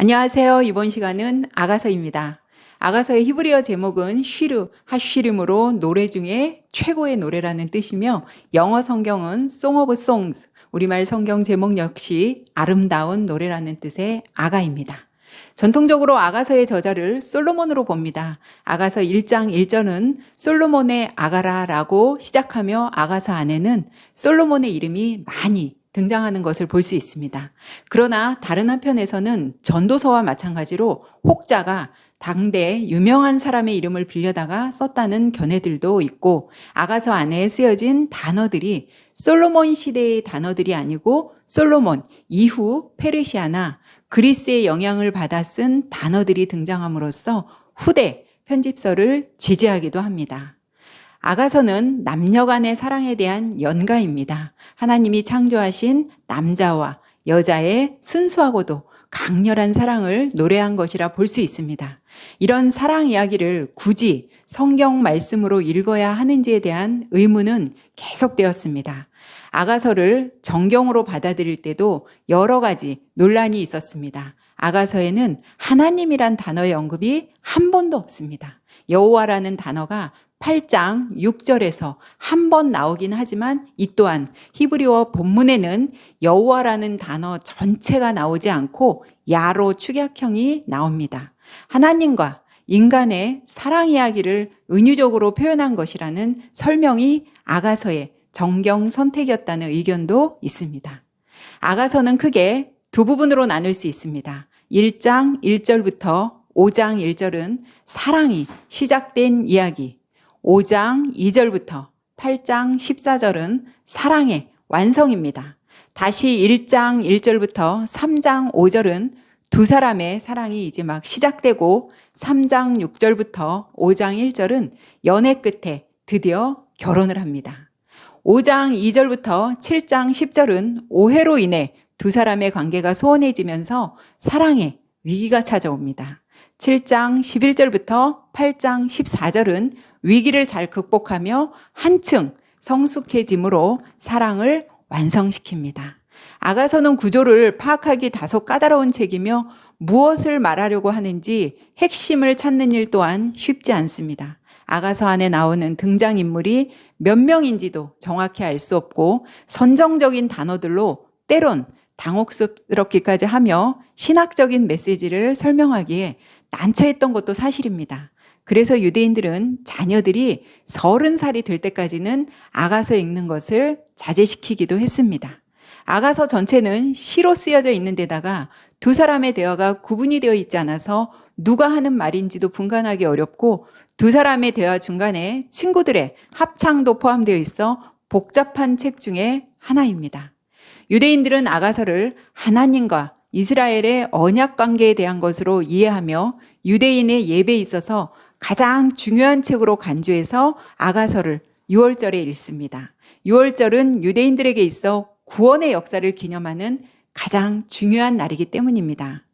안녕하세요. 이번 시간은 아가서입니다. 아가서의 히브리어 제목은 쉬르, 하쉬림으로 노래 중에 최고의 노래라는 뜻이며 영어 성경은 Song of Songs, 우리말 성경 제목 역시 아름다운 노래라는 뜻의 아가입니다. 전통적으로 아가서의 저자를 솔로몬으로 봅니다. 아가서 1장 1절은 솔로몬의 아가라라고 시작하며 아가서 안에는 솔로몬의 이름이 많이 등장하는 것을 볼 수 있습니다. 그러나 다른 한편에서는 전도서와 마찬가지로 혹자가 당대 유명한 사람의 이름을 빌려다가 썼다는 견해들도 있고, 아가서 안에 쓰여진 단어들이 솔로몬 시대의 단어들이 아니고 솔로몬 이후 페르시아나 그리스의 영향을 받아 쓴 단어들이 등장함으로써 후대 편집서를 지지하기도 합니다. 아가서는 남녀 간의 사랑에 대한 연가입니다. 하나님이 창조하신 남자와 여자의 순수하고도 강렬한 사랑을 노래한 것이라 볼 수 있습니다. 이런 사랑 이야기를 굳이 성경 말씀으로 읽어야 하는지에 대한 의문은 계속되었습니다. 아가서를 정경으로 받아들일 때도 여러 가지 논란이 있었습니다. 아가서에는 하나님이란 단어의 언급이 한 번도 없습니다. 여호와라는 단어가 8장 6절에서 한 번 나오긴 하지만 이 또한 히브리어 본문에는 여호와라는 단어 전체가 나오지 않고 야로 축약형이 나옵니다. 하나님과 인간의 사랑 이야기를 은유적으로 표현한 것이라는 설명이 아가서의 정경 선택이었다는 의견도 있습니다. 아가서는 크게 두 부분으로 나눌 수 있습니다. 1장 1절부터 5장 1절은 사랑이 시작된 이야기, 5장 2절부터 8장 14절은 사랑의 완성입니다. 다시 1장 1절부터 3장 5절은 두 사람의 사랑이 이제 막 시작되고, 3장 6절부터 5장 1절은 연애 끝에 드디어 결혼을 합니다. 5장 2절부터 7장 10절은 오해로 인해 두 사람의 관계가 소원해지면서 사랑의 위기가 찾아옵니다. 7장 11절부터 8장 14절은 위기를 잘 극복하며 한층 성숙해짐으로 사랑을 완성시킵니다. 아가서는 구조를 파악하기 다소 까다로운 책이며 무엇을 말하려고 하는지 핵심을 찾는 일 또한 쉽지 않습니다. 아가서 안에 나오는 등장인물이 몇 명인지도 정확히 알 수 없고, 선정적인 단어들로 때론 당혹스럽기까지 하며 신학적인 메시지를 설명하기에 난처했던 것도 사실입니다. 그래서 유대인들은 자녀들이 30살이 될 때까지는 아가서 읽는 것을 자제시키기도 했습니다. 아가서 전체는 시로 쓰여져 있는 데다가 두 사람의 대화가 구분이 되어 있지 않아서 누가 하는 말인지도 분간하기 어렵고, 두 사람의 대화 중간에 친구들의 합창도 포함되어 있어 복잡한 책 중에 하나입니다. 유대인들은 아가서를 하나님과 이스라엘의 언약 관계에 대한 것으로 이해하며 유대인의 예배에 있어서 가장 중요한 책으로 간주해서 아가서를 6월절에 읽습니다. 6월절은 유대인들에게 있어 구원의 역사를 기념하는 가장 중요한 날이기 때문입니다.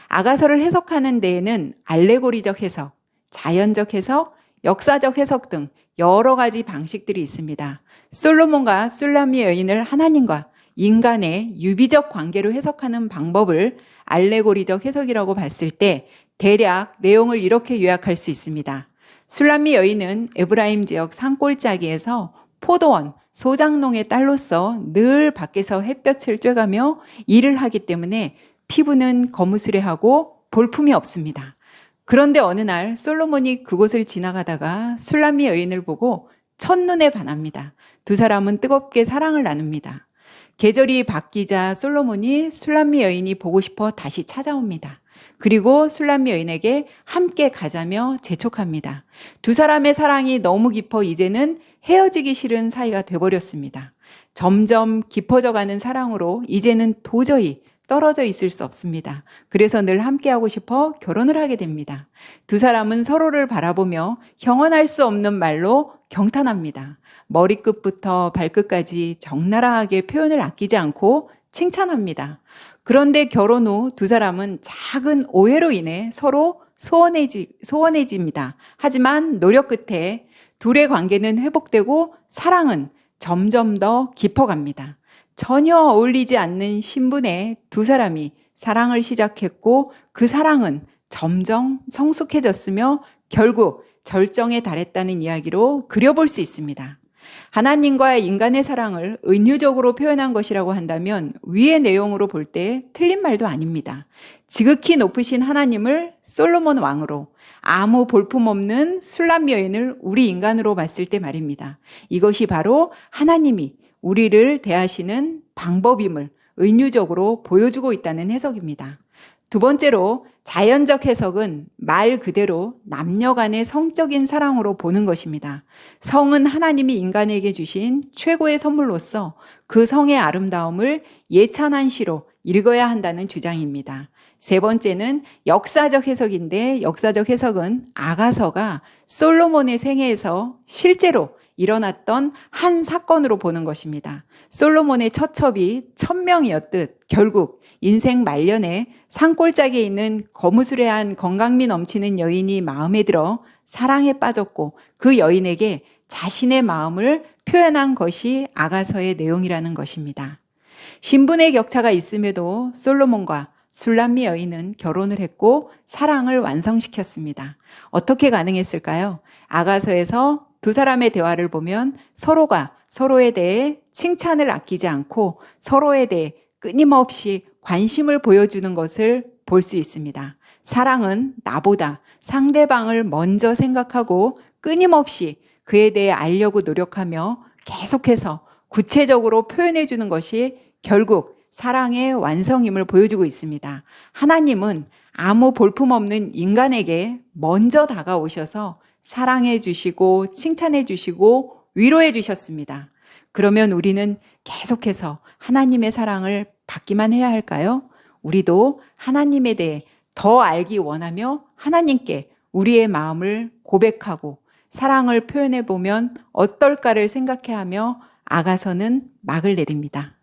아가서를 해석하는 데에는 알레고리적 해석, 자연적 해석, 역사적 해석 등 여러 가지 방식들이 있습니다. 솔로몬과 술람미 여인을 하나님과 인간의 유비적 관계로 해석하는 방법을 알레고리적 해석이라고 봤을 때 대략 내용을 이렇게 요약할 수 있습니다. 술람미 여인은 에브라임 지역 산골짜기에서 포도원 소장농의 딸로서 늘 밖에서 햇볕을 쬐가며 일을 하기 때문에 피부는 거무스레하고 볼품이 없습니다. 그런데 어느 날 솔로몬이 그곳을 지나가다가 술람미 여인을 보고 첫눈에 반합니다. 두 사람은 뜨겁게 사랑을 나눕니다. 계절이 바뀌자 솔로몬이 술람미 여인이 보고 싶어 다시 찾아옵니다. 그리고 술람미 여인에게 함께 가자며 재촉합니다. 두 사람의 사랑이 너무 깊어 이제는 헤어지기 싫은 사이가 돼버렸습니다. 점점 깊어져가는 사랑으로 이제는 도저히 떨어져 있을 수 없습니다. 그래서 늘 함께하고 싶어 결혼을 하게 됩니다. 두 사람은 서로를 바라보며 형언할 수 없는 말로 경탄합니다. 머리끝부터 발끝까지 적나라하게 표현을 아끼지 않고 칭찬합니다. 그런데 결혼 후 두 사람은 작은 오해로 인해 서로 소원해집니다. 하지만 노력 끝에 둘의 관계는 회복되고 사랑은 점점 더 깊어갑니다. 전혀 어울리지 않는 신분의 두 사람이 사랑을 시작했고 그 사랑은 점점 성숙해졌으며 결국 절정에 달했다는 이야기로 그려볼 수 있습니다. 하나님과의 인간의 사랑을 은유적으로 표현한 것이라고 한다면 위의 내용으로 볼 때 틀린 말도 아닙니다. 지극히 높으신 하나님을 솔로몬 왕으로, 아무 볼품없는 술람 여인을 우리 인간으로 봤을 때 말입니다. 이것이 바로 하나님이 우리를 대하시는 방법임을 은유적으로 보여주고 있다는 해석입니다. 두 번째로 자연적 해석은 말 그대로 남녀 간의 성적인 사랑으로 보는 것입니다. 성은 하나님이 인간에게 주신 최고의 선물로서 그 성의 아름다움을 예찬한 시로 읽어야 한다는 주장입니다. 세 번째는 역사적 해석인데 역사적 해석은 아가서가 솔로몬의 생애에서 실제로 일어났던 한 사건으로 보는 것입니다. 솔로몬의 처첩이 1000명이었듯 결국 인생 말년에 산골짜기에 있는 거무스레한 건강미 넘치는 여인이 마음에 들어 사랑에 빠졌고 그 여인에게 자신의 마음을 표현한 것이 아가서의 내용이라는 것입니다. 신분의 격차가 있음에도 솔로몬과 술람미 여인은 결혼을 했고 사랑을 완성시켰습니다. 어떻게 가능했을까요? 아가서에서 두 사람의 대화를 보면 서로가 서로에 대해 칭찬을 아끼지 않고 서로에 대해 끊임없이 관심을 보여주는 것을 볼 수 있습니다. 사랑은 나보다 상대방을 먼저 생각하고 끊임없이 그에 대해 알려고 노력하며 계속해서 구체적으로 표현해 주는 것이 결국 사랑의 완성임을 보여주고 있습니다. 하나님은 아무 볼품없는 인간에게 먼저 다가오셔서 사랑해 주시고 칭찬해 주시고 위로해 주셨습니다. 그러면 우리는 계속해서 하나님의 사랑을 받기만 해야 할까요? 우리도 하나님에 대해 더 알기 원하며 하나님께 우리의 마음을 고백하고 사랑을 표현해 보면 어떨까를 생각해 하며 아가서는 막을 내립니다.